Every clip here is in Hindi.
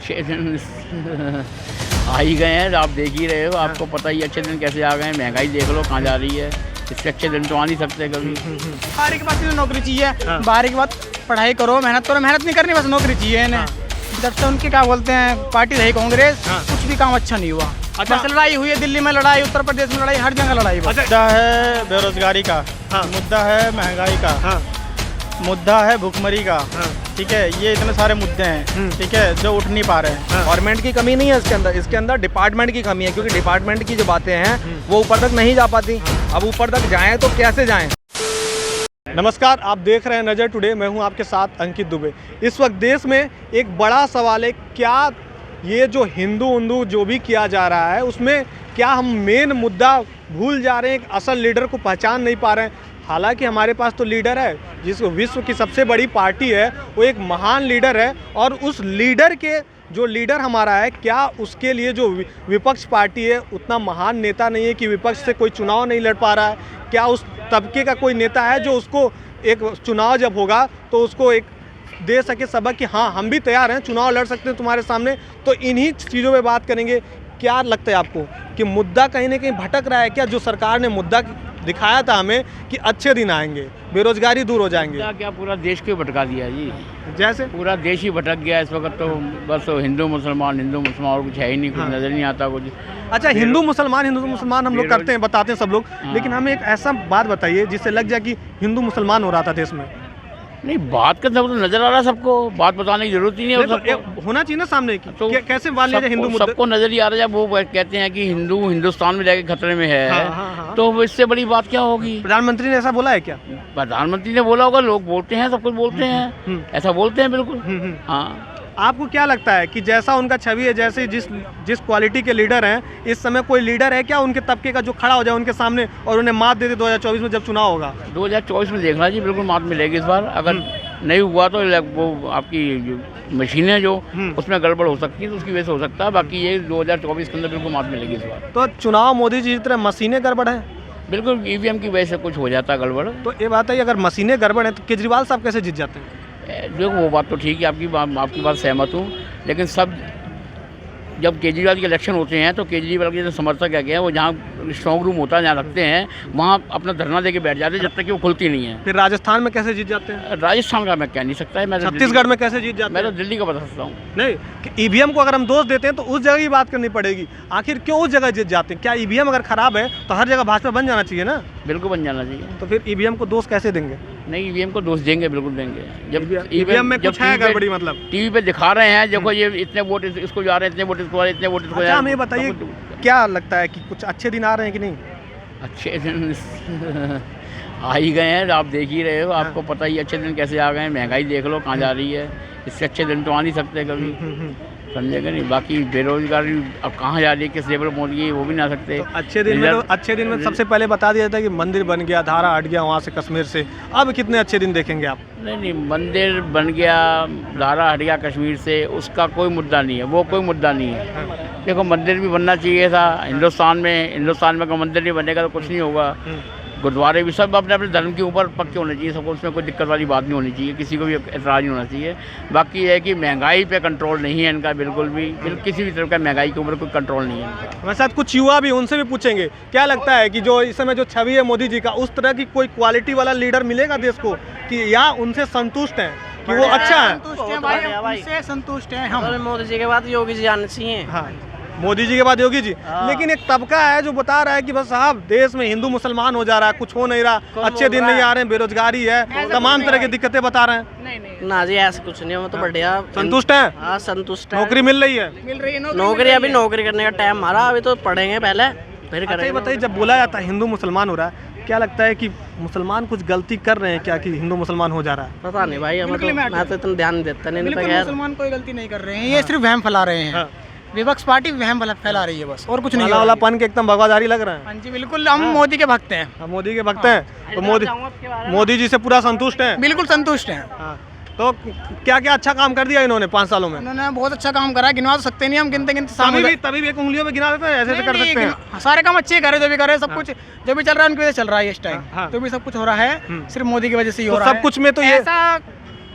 अच्छे दिन आ ही गए हैं, आप देख ही रहे हो, आपको पता ही अच्छे दिन कैसे आ गए हैं। महंगाई देख लो कहाँ जा रही है, इससे अच्छे दिन तो आ नहीं सकते कभी। बारहवीं के बाद नौकरी चाहिए, 12 के बाद पढ़ाई करो, मेहनत करो, मेहनत नहीं करनी, बस नौकरी चाहिए इन्हें। जब से उनकी क्या बोलते हैं पार्टी रही कांग्रेस, कुछ भी काम अच्छा नहीं हुआ। अच्छा। बस लड़ाई हुई है, दिल्ली में लड़ाई, उत्तर प्रदेश में लड़ाई, हर जगह लड़ाई। मुद्दा है बेरोजगारी का, मुद्दा है महंगाई का, मुद्दा है भुखमरी का, ठीक है, ये इतने सारे मुद्दे हैं, ठीक है, जो उठ नहीं पा रहे हैं। गवर्नमेंट की कमी नहीं है इसके अंदर डिपार्टमेंट की कमी है, क्योंकि डिपार्टमेंट की जो बातें हैं वो ऊपर तक नहीं जा पाती। अब ऊपर तक जाएं तो कैसे जाएं? नमस्कार, आप देख रहे हैं नज़र टुडे, मैं हूं आपके साथ अंकित दुबे। इस वक्त देश में एक बड़ा सवाल है, क्या ये जो हिंदू जो भी किया जा रहा है उसमें क्या हम मेन मुद्दा भूल जा रहे हैं, एक असल लीडर को पहचान नहीं पा रहे हैं। हालांकि हमारे पास तो लीडर है, जिसको विश्व की सबसे बड़ी पार्टी है, वो एक महान लीडर है, और उस लीडर के जो लीडर हमारा है, क्या उसके लिए जो विपक्ष पार्टी है उतना महान नेता नहीं है कि विपक्ष से कोई चुनाव नहीं लड़ पा रहा है? क्या उस तबके का कोई नेता है जो उसको एक चुनाव जब होगा तो उसको एक दे सके सबक कि हाँ हम भी तैयार हैं, चुनाव लड़ सकते हैं तुम्हारे सामने? तो इन्हीं चीज़ों पे बात करेंगे। क्या लगता है आपको कि मुद्दा कहीं ना कहीं भटक रहा है क्या? जो सरकार ने मुद्दा दिखाया था हमें कि अच्छे दिन आएंगे, बेरोजगारी दूर हो जाएंगे, क्या पूरा देश को भटका दिया जी, जैसे पूरा देश ही भटक गया इस वक्त तो। बस हिंदू मुसलमान और कुछ है ही नहीं, कुछ नज़र नहीं आता कुछ। अच्छा, हिंदू मुसलमान हम लोग करते हैं, बताते हैं सब लोग, लेकिन हमें एक ऐसा बात बताइए जिससे लग जाए कि हिंदू मुसलमान हो रहा था देश में। नहीं, बात करते तो नजर आ रहा है सबको, बात बताने की जरूरत ही नहीं है तो होना चाहिए ना सामने की, तो कैसे मान लीजिए हिंदू मुद्दे सबको नजर ही आ रहा है। जब वो कहते हैं कि हिंदुस्तान में जाके खतरे में है, तो इससे बड़ी बात क्या होगी? प्रधानमंत्री ने ऐसा बोला है क्या? प्रधानमंत्री ने बोला होगा, लोग बोलते हैं, सब कुछ बोलते हैं, ऐसा बोलते हैं बिल्कुल। हाँ, आपको क्या लगता है कि जैसा उनका छवि है, जैसे जिस क्वालिटी के लीडर हैं, इस समय कोई लीडर है क्या उनके तबके का जो खड़ा हो जाए उनके सामने और उन्हें मात दे दे 2024 में जब चुनाव होगा? 2024 में देखना जी, बिल्कुल मात मिलेगी इस बार। अगर नहीं हुआ तो वो आपकी जो मशीनें जो उसमें गड़बड़ हो सकती है, तो उसकी वजह से हो सकता है। बाकी ये 2024 के अंदर बिल्कुल मात मिलेगी इस बार। तो चुनाव मोदी जी की तरह मशीनें गड़बड़ है? बिल्कुल, ईवीएम की वजह से कुछ हो जाता है गड़बड़। तो ये बात है, अगर मशीनें गड़बड़ है तो केजरीवाल साहब कैसे जीत जाते हैं? जो वो बात तो ठीक है, आपकी बात सहमत हूँ, लेकिन सब जब केजरीवाल के इलेक्शन होते हैं तो केजरीवाल के जो समर्थक है वो जहाँ स्ट्रॉन्ग रूम होता है, जहाँ रखते हैं, वहाँ अपना धरना देके बैठ जाते हैं जब तक कि वो खुलती नहीं है। फिर राजस्थान में कैसे जीत जाते हैं? राजस्थान का मैं कह नहीं सकता है, मैं छत्तीसगढ़ में कैसे जीत जाते हैं? मैं तो दिल्ली का बता सकता हूँ। नहीं, ईवीएम को अगर हम दोष देते हैं तो उस जगह की बात करनी पड़ेगी, आखिर क्यों उस जगह जीत जाते हैं? क्या ईवीएम अगर खराब है तो हर जगह भाजपा बन जाना चाहिए ना? बिल्कुल बन जाना चाहिए। तो फिर ईवीएम को दोष कैसे देंगे? नहीं, ईवीएम को दोष देंगे, बिल्कुल देंगे। जब ईवीएम में कुछ है गड़बड़ी, मतलब टीवी पे दिखा रहे हैं, देखो ये इतने वोट इसको जा रहे हैं, इतने वोट इसको, इतने वोट इसको। अच्छा, हमें बताइए क्या लगता है कि कुछ अच्छे दिन आ रहे हैं कि नहीं? अच्छे दिन आ ही गए हैं, आप देख ही रहे हो, आपको पता ही अच्छे दिन कैसे आ गए हैं। महंगाई देख लो कहाँ जा रही है, इससे अच्छे दिन तो आ नहीं सकते कभी, समझेगा नहीं। बाकी बेरोजगारी अब कहाँ जा रही है, किस लेवल पहुँच गई, वो भी ना सकते। तो अच्छे दिन में सबसे पहले बता दिया जाता है कि मंदिर बन गया, धारा हट गया वहाँ से कश्मीर से, अब कितने अच्छे दिन देखेंगे आप? नहीं, मंदिर बन गया, धारा हट गया कश्मीर से, उसका कोई मुद्दा नहीं है, वो कोई मुद्दा नहीं है। देखो, मंदिर भी बनना चाहिए था हिंदुस्तान में कोई मंदिर नहीं बनेगा तो कुछ नहीं होगा। गुरुद्वारे भी सब अपने अपने धर्म के ऊपर पक्के होने चाहिए, सबको उसमें कोई दिक्कत वाली बात नहीं होनी चाहिए, किसी को भी एतराज़ नहीं होना चाहिए। बाकी ये है कि महंगाई पे कंट्रोल नहीं है इनका, बिल्कुल भी किसी भी तरह का महंगाई के ऊपर कोई कंट्रोल नहीं है इनका। हमारे साथ कुछ युवा भी, उनसे भी पूछेंगे क्या लगता है कि जो इस समय जो छवि है मोदी जी का, उस तरह की कोई क्वालिटी वाला लीडर मिलेगा देश को कि या उनसे संतुष्ट हैं कि वो अच्छा है? संतुष्ट हैं हम। मोदी जी के बाद योगी जी आने चाहिए। हाँ, मोदी जी के बाद योगी जी, लेकिन एक तबका है जो बता रहा है कि बस साहब देश में हिंदू मुसलमान हो जा रहा है, कुछ हो नहीं रहा, अच्छे दिन नहीं आ रहे हैं, बेरोजगारी है, तमाम तरह की दिक्कतें बता रहे हैं। ना जी, ऐसा कुछ नहीं है, तो बढ़िया संतुष्ट है? हाँ, संतुष्ट है। नौकरी मिल रही है? नौकरी अभी नौकरी करने का टाइम हमारा, अभी तो पढ़ेंगे पहले फिर करेंगे। बताइए, जब बोला जाता है हिंदू मुसलमान हो रहा है, क्या लगता है कि मुसलमान कुछ गलती कर रहे हैं क्या कि हिंदू मुसलमान हो जा रहा है? पता नहीं भाई, हमें तो मैं तो इतना ध्यान देता नहीं। मुसलमान कोई गलती नहीं कर रहे हैं, ये सिर्फ वहम फैला रहे हैं। विपक्ष पार्टी वहम फैला रही है बस, और कुछ नहीं। वालापन के एकदम भगवादारी लग रहा है। हाँ जी, बिल्कुल, हम मोदी के भक्त हैं। हम मोदी के भक्त हैं, तो मोदी जी से पूरा संतुष्ट हैं? बिल्कुल संतुष्ट हैं। तो क्या क्या अच्छा काम कर दिया इन्होंने 5 सालों में? उन्होंने बहुत अच्छा काम करा, गिनवा तो सकते नहीं हम, गिनते तभी भी एक उंगलियों में गिना देते हैं, ऐसे कर सकते हैं। सारे काम अच्छे करे, जो भी करे, सब कुछ जो भी चल रहा है उनकी वजह से चल रहा है इस टाइम। जो भी सब कुछ हो रहा है सिर्फ मोदी की वजह से ही हो रहा है। सब कुछ में तो ये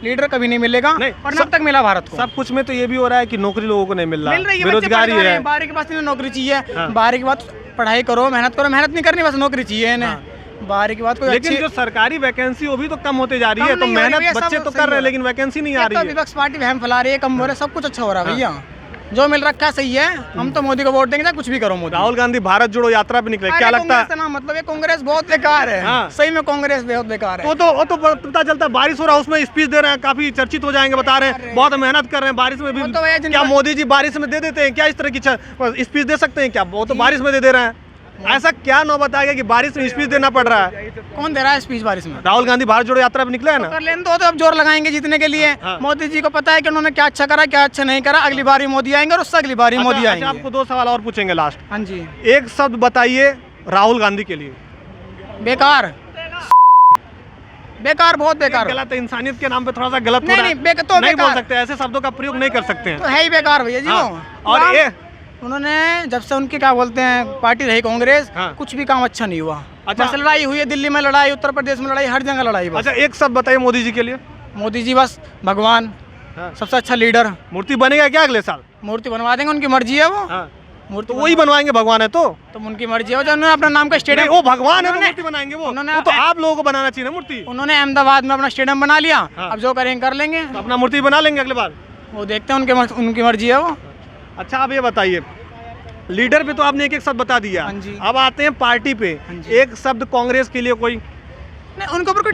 लीडर कभी नहीं मिलेगा नहीं, और न अब तक मिला भारत को। सब कुछ में तो ये भी हो रहा है कि नौकरी लोगों को नहीं मिल मिल रहा, रही है, बेरोजगारी है। 12 के बाद इन्हें नौकरी चाहिए, हाँ। 12 के बाद पढ़ाई करो, मेहनत नहीं करनी, बस नौकरी चाहिए इन्हें। 12 के बाद कोई लेकिन अच्छी जो सरकारी वैकेंसी वो भी तो कम होते जा रही है, कम तो नहीं हो रही मेहनत है, बच्चे सब तो सही कर हो रहे हैं रहा लेकिन वैकेंसी नहीं आ ये तो रही है। विपक्ष पार्टी वहम फैला रही है, कम हो रहा है, सब कुछ अच्छा हो रहा है भैया। जो मिल रखा है सही है, हम तो मोदी को वोट देंगे, चाहे कुछ भी करो मोदी। राहुल गांधी भारत जोड़ो यात्रा पे निकले, क्या अरे लगता है? कांग्रेस ना, मतलब ये कांग्रेस बहुत बेकार है। हाँ। सही में कांग्रेस बहुत बेकार है। वो तो पता चलता है, बारिश हो रहा है उसमें स्पीच दे रहे हैं, काफी चर्चित हो जाएंगे, बता रहे हैं बहुत मेहनत कर रहे हैं बारिश में भी। वो तो भैया जिनका- क्या मोदी जी बारिश में दे देते हैं क्या? इस तरह की स्पीच दे सकते हैं क्या? वो तो बारिश में दे रहे हैं। ऐसा क्या नौबत आ गया कि बारिश में स्पीच देना पड़ रहा है? कौन दे रहा है स्पीच बारिश में? राहुल गांधी भारत जोड़ो यात्रा पे निकले है ना। कर लेने दो, तो अब जोर लगाएंगे जीतने के लिए। हाँ। मोदी जी को पता है कि उन्होंने क्या अच्छा करा, क्या अच्छा नहीं करा। अगली बार ही मोदी आएंगे और उससे अगली बार ही मोदी अच्छा, आएंगे। आपको 2 सवाल और पूछेंगे लास्ट। हाँ जी। एक शब्द बताइए राहुल गांधी के लिए। बेकार, बेकार, बहुत बेकार। गलत है, इंसानियत के नाम पे थोड़ा सा गलत हो नहीं, रहा है। नहीं, तो नहीं बोल बेकार। सकते, ऐसे शब्दों का प्रयोग नहीं कर सकते हैं। तो है ही बेकार भैया जी। हाँ, वो और ये उन्होंने जब से उनकी क्या बोलते हैं पार्टी रही कांग्रेस, हाँ। कुछ भी काम अच्छा नहीं हुआ। अच्छा। बस लड़ाई हुई है, दिल्ली में लड़ाई, उत्तर प्रदेश में लड़ाई, हर जगह लड़ाई। बस अच्छा, एक शब्द बताइए मोदी जी के लिए। मोदी जी बस भगवान, हाँ। सबसे अच्छा लीडर। मूर्ति बनेगा क्या अगले साल? मूर्ति बनवा देंगे, उनकी मर्जी है वो। हाँ। मूर्ति तो वही बनवाएंगे, भगवान है तो उनकी मर्जी है। जो उन्होंने अपना नाम का नहीं, स्टेडियम, वो भगवान है तो उन्होंने- मूर्ति बनाएंगे वो उन्होंने- तो आप लोगों को बनाना चाहिए ना मूर्ति। उन्होंने अहमदाबाद में अपना स्टेडियम बना लिया। हाँ। अब जो करेंगे कर लेंगे, तो अपना मूर्ति बना लेंगे अगले बार। वो देखते हैं, उनकी मर्जी है वो। अच्छा, आप ये बताइए, लीडर पे तो आपने एक शब्द बता दिया, हाँ जी। अब आते हैं पार्टी पे। हाँ जी। एक शब्द कांग्रेस के लिए कोई? नहीं,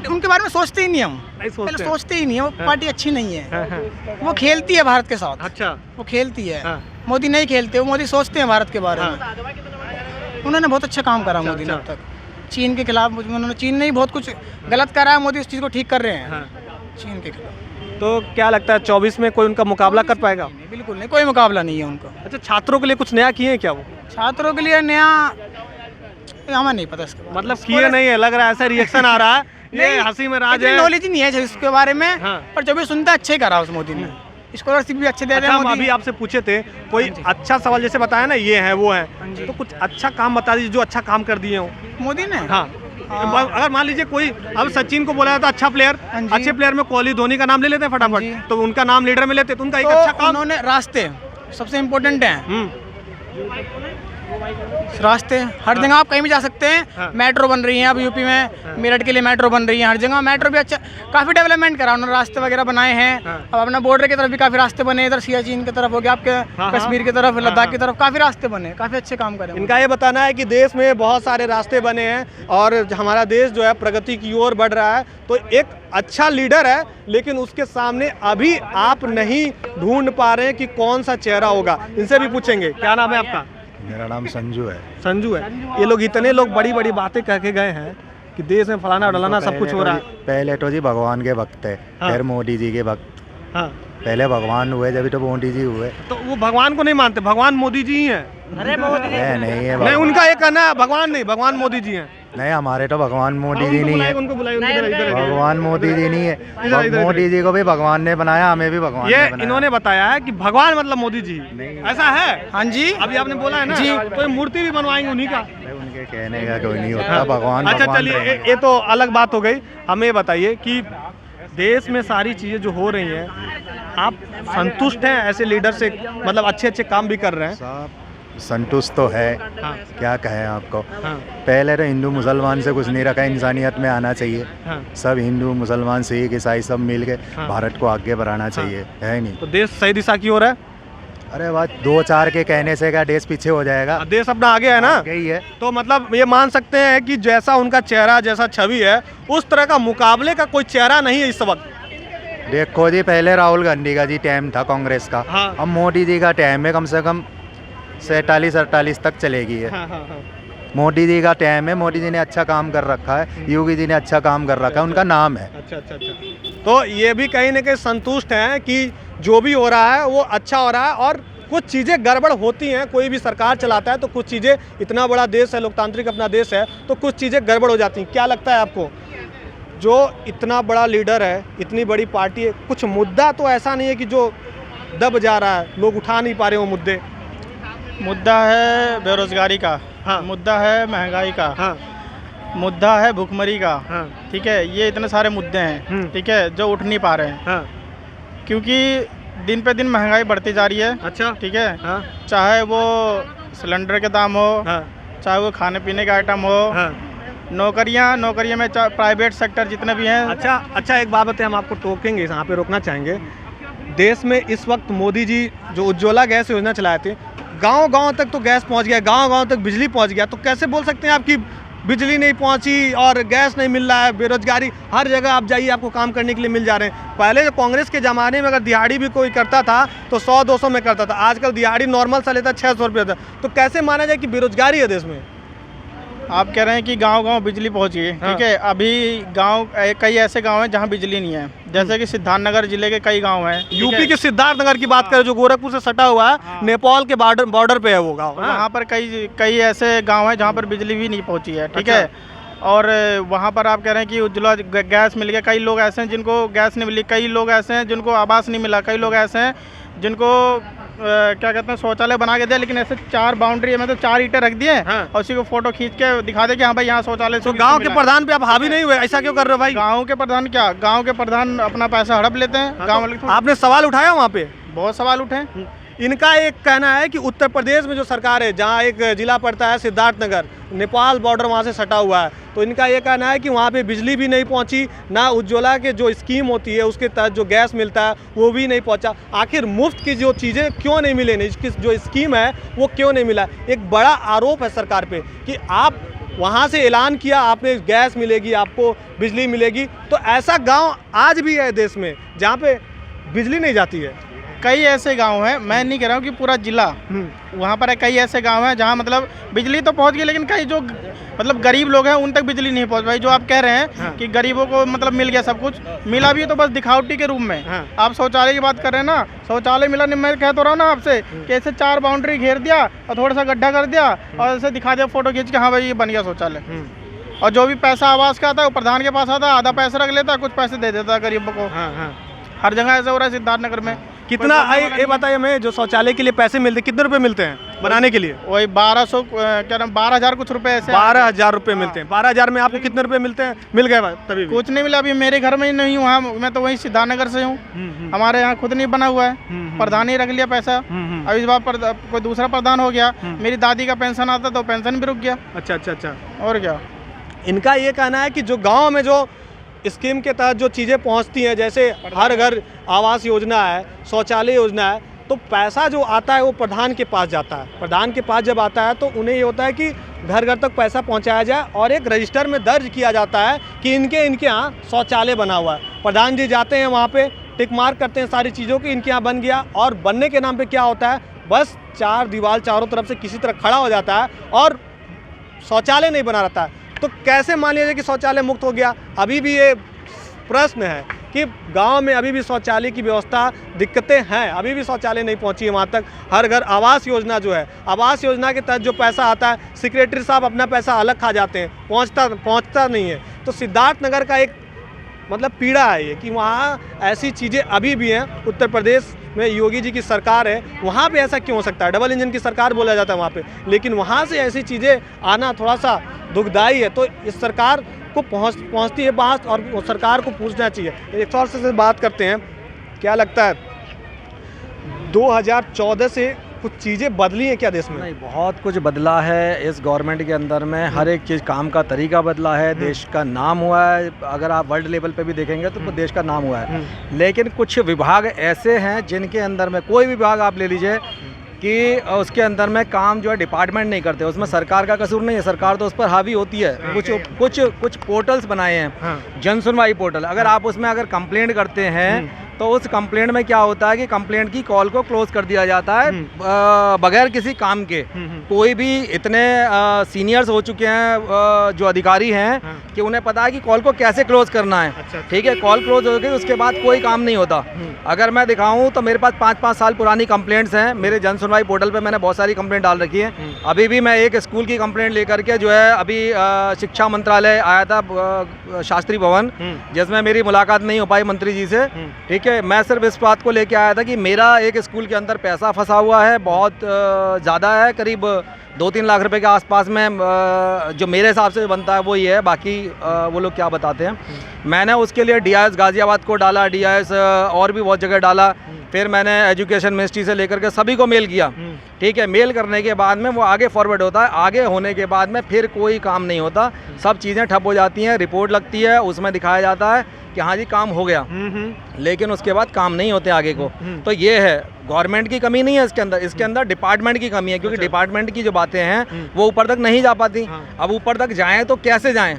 उनके बारे में सोचते ही नहीं हम। नहीं पहले सोचते हैं। सोचते ही नहीं है, वो पार्टी अच्छी नहीं है। हाँ, हाँ। वो खेलती है भारत के साथ, अच्छा, वो खेलती है। हाँ। मोदी नहीं खेलते, वो मोदी सोचते हैं भारत के बारे में। उन्होंने बहुत अच्छा काम करा मोदी ने अब तक। चीन के खिलाफ उन्होंने, चीन ने ही बहुत कुछ गलत करा है, मोदी उस चीज़ को ठीक कर रहे हैं। हाँ। चीन के खिलाफ तो क्या लगता है 24 में कोई उनका मुकाबला कर पाएगा? नहीं, बिल्कुल नहीं, कोई मुकाबला नहीं है उनका। अच्छा, छात्रों के लिए कुछ नया किए हैं क्या वो? छात्रों के लिए नया हमें नहीं पता इसके बारे में। मतलब किए नहीं है, लग रहा है, ऐसा रिएक्शन आ रहा है। ये नहीं, हंसी में राज इतनी है। नॉलेज ही नहीं है इसके बारे में। हाँ। पर जो भी सुनता है अच्छा ही करा उस मोदी ने। स्कॉलरशिप भी अच्छे दे रहे अच्छा, हैं हम मोदी। अभी आपसे पूछे थे कोई अच्छा सवाल, जैसे बताया ना ये है वो है, जी। तो कुछ अच्छा काम बता दीजिए जो अच्छा काम कर दिए हो। मोदी ने हाँ, अगर मान लीजिए कोई, अब सचिन को बोला जाता अच्छा प्लेयर, हाँ जी। अच्छे प्लेयर में कोहली धोनी का नाम ले लेते हैं हाँ जी। फटाफट, तो उनका नाम लीडर में लेते, तो उनका एक तो अच्छा काम। उन्होंने रास्ते सबसे इम्पोर्टेंट है। रास्ते हर जगह आप कहीं भी जा सकते हैं। हाँ। मेट्रो बन रही है अब यूपी में, मेरठ के लिए मेट्रो बन रही है, हर जगह मेट्रो भी अच्छा, काफ़ी डेवलपमेंट करा उन्होंने, रास्ते वगैरह बनाए हैं। हाँ। अब अपना बॉर्डर की तरफ भी काफ़ी रास्ते बने, इधर सियाचिन की तरफ हो गया, आपके हाँ। कश्मीर की तरफ, लद्दाख की तरफ काफ़ी रास्ते बने, काफ़ी अच्छे काम करे। इनका ये बताना है कि देश में बहुत सारे रास्ते बने हैं और हमारा देश जो है प्रगति की ओर बढ़ रहा है, तो एक अच्छा लीडर है, लेकिन उसके सामने अभी आप नहीं ढूंढ पा रहे हैं कि कौन सा चेहरा होगा। इनसे भी पूछेंगे, क्या नाम है आपका? मेरा नाम संजू है। संजू है। ये लोग इतने लोग बड़ी बड़ी बातें कह के गए हैं कि देश में फलाना डलाना सब कुछ हो रहा है। पहले तो जी भगवान के वक्त है, हाँ। फिर मोदी जी के वक्त। हाँ, पहले भगवान हुए जब तो मोदी जी हुए। तो वो भगवान को नहीं मानते, भगवान मोदी जी ही हैं। अरे मोदी नहीं नहीं, है उनका एक कहना है भगवान नहीं, भगवान मोदी जी हैं। नहीं, हमारे तो भगवान मोदी जी नहीं है। उनको बुलाइए, उनके इधर इधर भगवान मोदी जी नहीं इधर, है। इधर। मोदी जी को भी भगवान ने बनाया, हमें भी भगवान ये ने बनाया। इन्होंने बताया है कि भगवान मतलब मोदी जी, ऐसा है? हाँ जी। अभी आपने बोला है ना जी। तो ये मूर्ति भी बनवाएंगे उन्हीं का। नहीं, उनके कहने का कोई नहीं होता, भगवान अच्छा भगवान चलिए, रहेंगे। ये तो अलग बात हो गई। हमें ये बताइए कि देश में सारी चीज़ें जो हो रही हैं, आप संतुष्ट हैं ऐसे लीडर से? मतलब अच्छे अच्छे काम भी कर रहे हैं। साहब संतुष्ट तो है, हाँ। क्या कहें आपको। हाँ। पहले तो हिंदू मुसलमान से कुछ नहीं रखा, इंसानियत में आना चाहिए। हाँ। सब हिंदू मुसलमान सिख ईसाई सब मिल के हाँ। भारत को आगे बढ़ाना चाहिए, है नहीं। तो देश सही दिशा की ओर है। अरे बात 2-4 के कहने से क्या देश पीछे हो जाएगा? देश अपना आगे है ना, आगे ही है। तो मतलब ये मान सकते हैं कि जैसा उनका चेहरा, जैसा छवि है, उस तरह का मुकाबले का कोई चेहरा नहीं है इस वक्त। देखो जी, पहले राहुल गांधी का जी टाइम था कांग्रेस का, हाँ। अब मोदी जी का टाइम है, कम से कम 47-48 तक चलेगी है। हाँ, हाँ, हाँ। मोदी जी का टाइम है, मोदी जी ने अच्छा काम कर रखा है, योगी जी ने अच्छा काम कर रखा है, उनका नाम है। अच्छा अच्छा अच्छा। तो ये भी कहीं ना कहीं संतुष्ट हैं कि जो भी हो रहा है वो अच्छा हो रहा है, और कुछ चीज़ें गड़बड़ होती हैं, कोई भी सरकार चलाता है तो कुछ चीज़ें, इतना बड़ा देश है, लोकतांत्रिक अपना देश है, तो कुछ चीज़ें गड़बड़ हो जाती हैं। क्या लगता है आपको, जो इतना बड़ा लीडर है, इतनी बड़ी पार्टी है, कुछ मुद्दा तो ऐसा नहीं है कि जो दब जा रहा है, लोग उठा नहीं पा रहे वो मुद्दे? मुद्दा है बेरोजगारी का, हाँ। मुद्दा है महंगाई का, हाँ। मुद्दा है भुखमरी का। हाँ। ठीक है, ये इतने सारे मुद्दे हैं, ठीक है, जो उठ नहीं पा रहे हैं, हाँ। क्योंकि दिन पे दिन महंगाई बढ़ती जा रही है। अच्छा। ठीक है, हाँ। चाहे वो सिलेंडर के दाम हो, हाँ। चाहे वो खाने पीने का आइटम हो, हाँ। नौकरियां में प्राइवेट सेक्टर जितने भी हैं। अच्छा एक बात बताएं, हम आपको टोकेंगे, यहाँ पे रोकना चाहेंगे। देश में इस वक्त मोदी जी जो उज्ज्वला गैस योजना चलाए थे, गांव-गांव तक तो गैस पहुंच गया, गांव-गांव तक बिजली पहुंच गया, तो कैसे बोल सकते हैं आपकी बिजली नहीं पहुंची और गैस नहीं मिल रहा है? बेरोजगारी, हर जगह आप जाइए आपको काम करने के लिए मिल जा रहे हैं। पहले जो कांग्रेस के ज़माने में अगर दिहाड़ी भी कोई करता था तो 100-200 में करता था, आजकल दिहाड़ी नॉर्मल सा लेता 600 रुपये था। तो कैसे माना जाए कि बेरोजगारी है देश में? आप कह रहे हैं कि गांव-गांव बिजली पहुंच गई। हाँ। ठीक है, अभी कई ऐसे गांव हैं जहां बिजली नहीं है, जैसे कि सिद्धार्थनगर जिले के कई गांव हैं। यूपी के सिद्धार्थनगर की बात करें, जो गोरखपुर से सटा हुआ है, नेपाल के बॉर्डर पे है वो गाँव। वहाँ पर कई ऐसे गांव हैं जहां पर बिजली भी नहीं पहुंची है। ठीक है, और वहाँ पर आप कह रहे हैं कि उज्ज्वला गैस मिल गया। कई लोग ऐसे हैं जिनको गैस नहीं मिली, कई लोग ऐसे हैं जिनको आवास नहीं मिला, कई लोग ऐसे हैं जिनको क्या कहते हैं शौचालय बना के दिया, लेकिन ऐसे 4 बाउंड्री में तो 4 ईंटें रख दिए। हाँ। और उसी को फोटो खींच के दिखा दे कि हाँ भाई यहाँ शौचालय। तो गांव के प्रधान पे आप हावी नहीं हुए, ऐसा क्यों कर रहे हो भाई? गांव के प्रधान क्या, गांव के प्रधान अपना पैसा हड़प लेते हैं। हाँ, गाँव वाले आपने सवाल उठाया वहाँ पे? बहुत सवाल उठे। इनका एक कहना है कि उत्तर प्रदेश में जो सरकार है, जहाँ एक जिला पड़ता है सिद्धार्थनगर, नेपाल बॉर्डर वहाँ से सटा हुआ है, तो इनका ये कहना है कि वहाँ पे बिजली भी नहीं पहुँची, ना उज्ज्वला के जो स्कीम होती है उसके तहत जो गैस मिलता है वो भी नहीं पहुँचा। आखिर मुफ्त की जो चीज़ें क्यों नहीं मिले, इसकी जो स्कीम है वो क्यों नहीं मिला? एक बड़ा आरोप है सरकार पे कि आप वहाँ से ऐलान किया आपने गैस मिलेगी, आपको बिजली मिलेगी, तो ऐसा गाँव आज भी है देश में जहाँ पे बिजली नहीं जाती है। कई ऐसे गांव हैं, मैं नहीं कह रहा हूँ कि पूरा जिला, वहाँ पर कई ऐसे गांव हैं जहाँ मतलब बिजली तो पहुँच गई, लेकिन कई जो मतलब गरीब लोग हैं उन तक बिजली नहीं पहुँच पाई। जो आप कह रहे हैं हाँ। कि गरीबों को मतलब मिल गया सब कुछ, मिला भी तो बस दिखावटी के रूप में। हाँ। आप शौचालय की बात कर रहे हैं ना, शौचालय मिला नहीं, मैं कह तो रहा हूँ ना आपसे कि ऐसे 4 बाउंड्री घेर दिया और थोड़ा सा गड्ढा कर दिया और ऐसे दिखा दिया फोटो खींच के, हाँ भाई ये बन गया शौचालय। और जो भी पैसा आवास का आता है वो प्रधान के पास आता है, आधा पैसा रख लेता है, कुछ पैसे दे देता है गरीबों को। हर जगह ऐसा हो रहा है सिद्धार्थनगर में। कितना ये बताइए, हमें जो शौचालय के लिए पैसे मिलते कितने रुपए मिलते हैं बनाने के लिए? वही 12,000 कुछ रुपए ऐसे। 12,000 रुपए मिलते हैं। 12,000 में आपको कितने रुपए मिलते हैं? मिल गए तभी? कुछ नहीं मिला, अभी मेरे घर में ही नहीं हूँ, मैं तो वहीं सिद्धार्थनगर से हूँ। हमारे यहाँ खुद नहीं बना हुआ है, प्रधान ही रख लिया पैसा। अब इस बार कोई दूसरा प्रधान हो गया, मेरी दादी का पेंशन आता तो पेंशन भी रुक गया। अच्छा। और क्या? इनका ये कहना है कि जो गाँव में जो स्कीम के तहत जो चीज़ें पहुंचती हैं, जैसे हर घर आवास योजना है, शौचालय योजना है, तो पैसा जो आता है वो प्रधान के पास जाता है। प्रधान के पास जब आता है तो उन्हें ये होता है कि घर घर तक पैसा पहुंचाया जाए और एक रजिस्टर में दर्ज किया जाता है कि इनके यहाँ शौचालय बना हुआ है। प्रधान जी जाते हैं वहाँ पे, टिक मार्क करते हैं सारी चीज़ों की, इनके यहाँ बन गया। और बनने के नाम पर क्या होता है, बस 4 दीवार चारों तरफ से किसी तरह खड़ा हो जाता है और शौचालय नहीं बना रहता है। तो कैसे मान लीजिए कि शौचालय मुक्त हो गया? अभी भी ये प्रश्न है कि गांव में अभी भी शौचालय की व्यवस्था दिक्कतें हैं, अभी भी शौचालय नहीं पहुंची है वहाँ तक। हर घर आवास योजना जो है, आवास योजना के तहत जो पैसा आता है, सेक्रेटरी साहब अपना पैसा अलग खा जाते हैं, पहुँचता नहीं है। तो सिद्धार्थनगर का एक मतलब पीड़ा है ये कि वहाँ ऐसी चीज़ें अभी भी हैं। उत्तर प्रदेश में योगी जी की सरकार है, वहाँ पे ऐसा क्यों हो सकता है? डबल इंजन की सरकार बोला जाता है वहाँ पे, लेकिन वहाँ से ऐसी चीज़ें आना थोड़ा सा दुखदायी है। तो इस सरकार को पहुँचती है बात और सरकार को पूछना चाहिए। एक और से बात करते हैं, क्या लगता है 2014 से कुछ चीज़ें बदली हैं क्या देश में? नहीं, बहुत कुछ बदला है इस गवर्नमेंट के अंदर में। हर एक चीज़, काम का तरीका बदला है, देश का नाम हुआ है। अगर आप वर्ल्ड लेवल पे भी देखेंगे तो देश का नाम हुआ है। लेकिन कुछ विभाग ऐसे हैं जिनके अंदर में, कोई भी विभाग आप ले लीजिए कि उसके अंदर में काम जो है डिपार्टमेंट नहीं करते। उसमें सरकार का कसूर नहीं है, सरकार तो उस पर हावी होती है। कुछ पोर्टल्स बनाए हैं, जन सुनवाई पोर्टल। अगर आप उसमें अगर कंप्लेंट करते हैं तो उस कंप्लेंट में क्या होता है कि कंप्लेंट की कॉल को क्लोज कर दिया जाता है बगैर किसी काम के। कोई भी इतने सीनियर्स हो चुके हैं जो अधिकारी हैं कि उन्हें पता है कि कॉल को कैसे क्लोज करना है। ठीक है, कॉल क्लोज हो गई, उसके बाद कोई काम नहीं होता। अगर मैं दिखाऊं तो मेरे पास 5-5 साल पुरानी कंप्लेंट्स हैं। मेरे जन सुनवाई पोर्टल पे मैंने बहुत सारी कंप्लेंट डाल रखी है। अभी भी मैं एक स्कूल की कंप्लेंट लेकर के जो है अभी शिक्षा मंत्रालय आया था, शास्त्री भवन, जिसमें मेरी मुलाकात नहीं हो पाई मंत्री जी से। ठीक है, मैं सिर्फ इस बात को लेके आया था कि मेरा एक स्कूल के अंदर पैसा फंसा हुआ है, बहुत ज़्यादा है, करीब 2-3 लाख रुपए के आसपास में जो मेरे हिसाब से बनता है वो ये है, बाकी वो लोग क्या बताते हैं। मैंने उसके लिए DIS गाज़ियाबाद को डाला, DIS और भी बहुत जगह डाला, फिर मैंने एजुकेशन मिनिस्ट्री से लेकर के सभी को मेल किया, ठीक है। मेल करने के बाद में वो आगे फॉरवर्ड होता है, आगे होने के बाद में फिर कोई काम नहीं होता, सब चीज़ें ठप हो जाती हैं। रिपोर्ट लगती है, उसमें दिखाया जाता है कि हाँ जी काम हो गया, लेकिन उसके बाद काम नहीं होते आगे को। तो ये है, गवर्नमेंट की कमी नहीं है इसके अंदर डिपार्टमेंट की कमी है, क्योंकि डिपार्टमेंट की जो बातें हैं वो ऊपर तक नहीं जा पाती। अब ऊपर तक जाएं तो कैसे जाएं,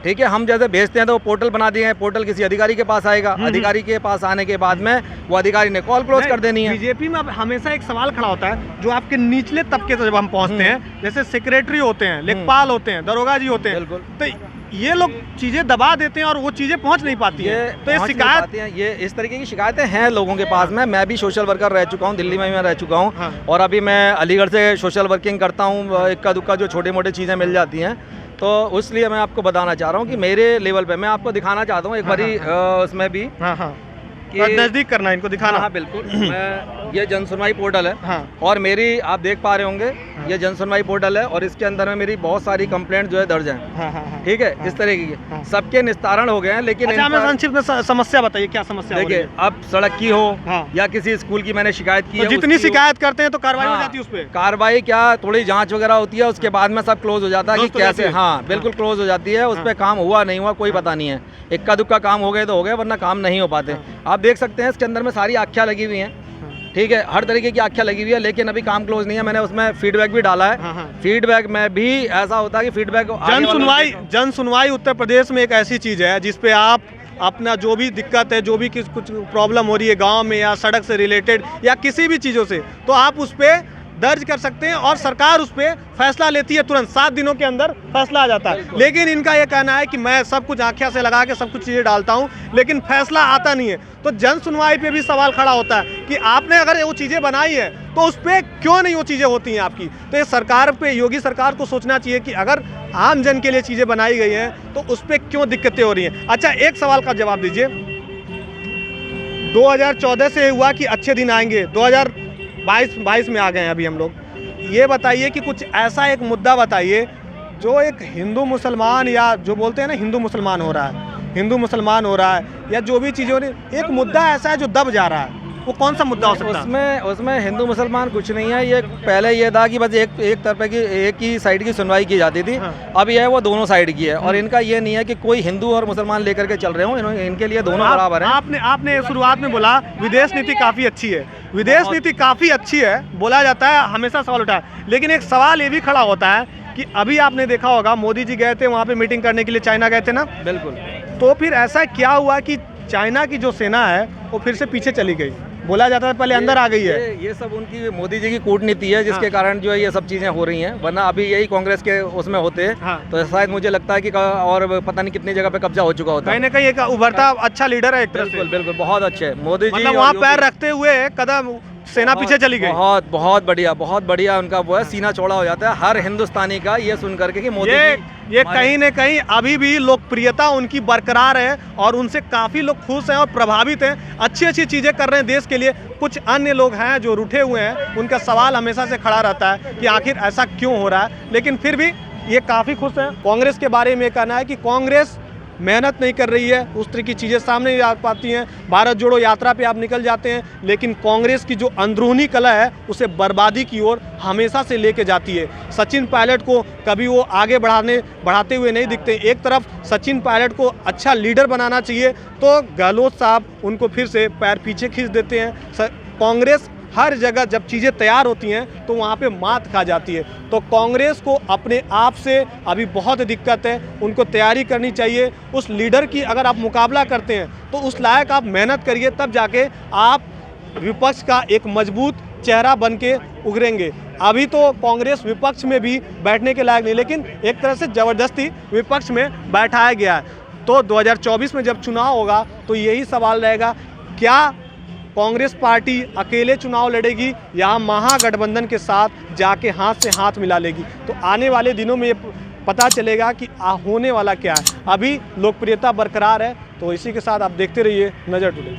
ठीक है। हम जैसे भेजते हैं तो वो पोर्टल बना दिए हैं, पोर्टल किसी अधिकारी के पास आएगा, अधिकारी के पास आने के बाद में वो अधिकारी ने कॉल क्लोज कर देनी है। बीजेपी में अब हमेशा एक सवाल खड़ा होता है, जो आपके निचले तबके से जब हम पहुंचते हैं, जैसे सेक्रेटरी होते हैं, लेखपाल होते हैं, दरोगा जी होते हैं, तो ये लोग चीजें दबा देते हैं और वो चीजें पहुंच नहीं पाती हैं। तो ये शिकायत, ये इस तरीके की शिकायतें हैं लोगों के पास में। मैं भी सोशल वर्कर रह चुका हूँ, दिल्ली में मैं रह चुका हूँ, और अभी मैं अलीगढ़ से सोशल वर्किंग करता हूँ। इक्का दुक्का जो छोटी मोटी चीज़ें मिल जाती हैं, तो इसलिए मैं आपको बताना चाह रहा हूँ कि मेरे लेवल पे मैं आपको दिखाना चाहता हूँ एक बारी उसमें भी नजदीक करना, इनको दिखाना। हाँ बिल्कुल। ये जन सुनवाई पोर्टल है, और मेरी आप देख पा रहे होंगे ये जन सुनवाई पोर्टल है, और इसके अंदर में मेरी बहुत सारी कंप्लेंट जो है दर्ज हैं, ठीक है। इस तरीके की सबके निस्तारण हो गए हैं, लेकिन अच्छा, हमें संक्षिप्त में समस्या बताइए, क्या समस्या? देखिए, अब सड़क की हो या किसी स्कूल की मैंने शिकायत की है, जितनी शिकायत करते हैं तो कार्रवाई हो जाती है, उस पर कार्रवाई क्या, थोड़ी जांच वगैरह होती है, उसके बाद में सब क्लोज हो जाता है कि कैसे। हाँ बिल्कुल क्लोज हो जाती है, उस पर काम हुआ नहीं हुआ कोई पता नहीं है। इक्का दुक्का काम हो गए तो हो गए, वरना काम नहीं हो पाते। आप देख सकते हैं इसके अंदर में सारी आख्या लगी हुई हैं, ठीक है, हर तरीके की आख्या लगी हुई है, लेकिन अभी काम क्लोज नहीं है। मैंने उसमें फीडबैक भी डाला है। फीडबैक में भी ऐसा होता है कि फीडबैक जन सुनवाई उत्तर प्रदेश में एक ऐसी चीज़ है जिसपे आप अपना जो भी दिक्कत है, जो भी कुछ प्रॉब्लम हो रही है गांव में या सड़क से रिलेटेड या किसी भी चीज़ों से, तो आप उस पर दर्ज कर सकते हैं और सरकार उस पर फैसला लेती है तुरंत, 7 दिनों के अंदर फैसला आ जाता है। लेकिन इनका ये कहना है कि मैं सब कुछ आँखिया से लगा के सब कुछ चीज़ें डालता हूँ, लेकिन फैसला आता नहीं है। तो जन सुनवाई पे भी सवाल खड़ा होता है कि आपने अगर वो चीज़ें बनाई है तो उस पर क्यों नहीं वो चीज़ें होती हैं आपकी। तो ये सरकार पे, योगी सरकार को सोचना चाहिए कि अगर आम जन के लिए चीज़ें बनाई गई हैं तो उस पर क्यों दिक्कतें हो रही हैं। अच्छा, एक सवाल का जवाब दीजिए, 2014 से हुआ कि अच्छे दिन आएंगे, 2022 में आ गए हैं अभी हम लोग। ये बताइए कि कुछ ऐसा एक मुद्दा बताइए जो एक हिंदू मुसलमान, या जो बोलते हैं ना हिंदू मुसलमान हो रहा है, हिंदू मुसलमान हो रहा है, या जो भी चीज़ें हो रही, एक मुद्दा ऐसा है जो दब जा रहा है, वो कौन सा मुद्दा हो सकता है? उसमें हिंदू मुसलमान कुछ नहीं है। ये पहले ये था कि बस एक तरफ की, एक ही साइड की सुनवाई की जाती थी। अब ये है वो दोनों साइड की है, और इनका ये नहीं है कि कोई हिंदू और मुसलमान लेकर के चल रहे हो, इनके लिए दोनों बराबर हैं। आपने शुरुआत में बोला विदेश नीति काफ़ी अच्छी है, विदेश नीति काफ़ी अच्छी है बोला जाता है, हमेशा सवाल उठा है, लेकिन एक सवाल ये भी खड़ा होता है कि अभी आपने देखा होगा मोदी जी गए थे वहाँ पे मीटिंग करने के लिए, चाइना गए थे ना? बिल्कुल। तो फिर ऐसा क्या हुआ कि चाइना की जो सेना है वो फिर से पीछे चली गई? बोला जाता है पहले अंदर आ गई है। ये सब उनकी मोदी जी की कूटनीति है, जिसके कारण जो है ये सब चीज़ें हो रही हैं, वरना अभी यही कांग्रेस के उसमें होते हैं तो शायद मुझे लगता है कि और पता नहीं कितनी जगह पे कब्जा हो चुका होता है। कहीं ना कहीं एक उभरता अच्छा लीडर है एक तरह से। बिल्कुल बिल्कुल, बहुत अच्छे मोदी जी, मतलब वहाँ पैर रखते हुए कदम सेना पीछे चली गई। बहुत बढ़िया उनका वो है, सीना चौड़ा हो जाता है हर हिंदुस्तानी का ये सुन करके कि मोदी ये कहीं न कहीं अभी भी लोकप्रियता उनकी बरकरार है और उनसे काफ़ी लोग खुश हैं और प्रभावित हैं, अच्छी चीज़ें कर रहे हैं देश के लिए। कुछ अन्य लोग हैं जो रूठे हुए हैं, उनका सवाल हमेशा से खड़ा रहता है कि आखिर ऐसा क्यों हो रहा है, लेकिन फिर भी ये काफ़ी खुश हैं। कांग्रेस के बारे में कहना है कि कांग्रेस मेहनत नहीं कर रही है, उस तरह की चीज़ें सामने नहीं आ पाती हैं। भारत जोड़ो यात्रा पे आप निकल जाते हैं, लेकिन कांग्रेस की जो अंदरूनी कला है उसे बर्बादी की ओर हमेशा से लेके जाती है। सचिन पायलट को कभी वो आगे बढ़ाते हुए नहीं दिखते। एक तरफ सचिन पायलट को अच्छा लीडर बनाना चाहिए तो गहलोत साहब उनको फिर से पैर पीछे खींच देते हैं। कांग्रेस हर जगह जब चीज़ें तैयार होती हैं तो वहाँ पे मात खा जाती है। तो कांग्रेस को अपने आप से अभी बहुत दिक्कत है, उनको तैयारी करनी चाहिए। उस लीडर की अगर आप मुकाबला करते हैं तो उस लायक आप मेहनत करिए, तब जाके आप विपक्ष का एक मजबूत चेहरा बन के उभरेंगे। अभी तो कांग्रेस विपक्ष में भी बैठने के लायक नहीं, लेकिन एक तरह से ज़बरदस्ती विपक्ष में बैठाया गया है। तो 2024 में जब चुनाव होगा तो यही सवाल रहेगा, क्या कांग्रेस पार्टी अकेले चुनाव लड़ेगी या महागठबंधन के साथ जाके हाथ से हाथ मिला लेगी? तो आने वाले दिनों में ये पता चलेगा कि होने वाला क्या है। अभी लोकप्रियता बरकरार है, तो इसी के साथ आप देखते रहिए नज़र टुडे।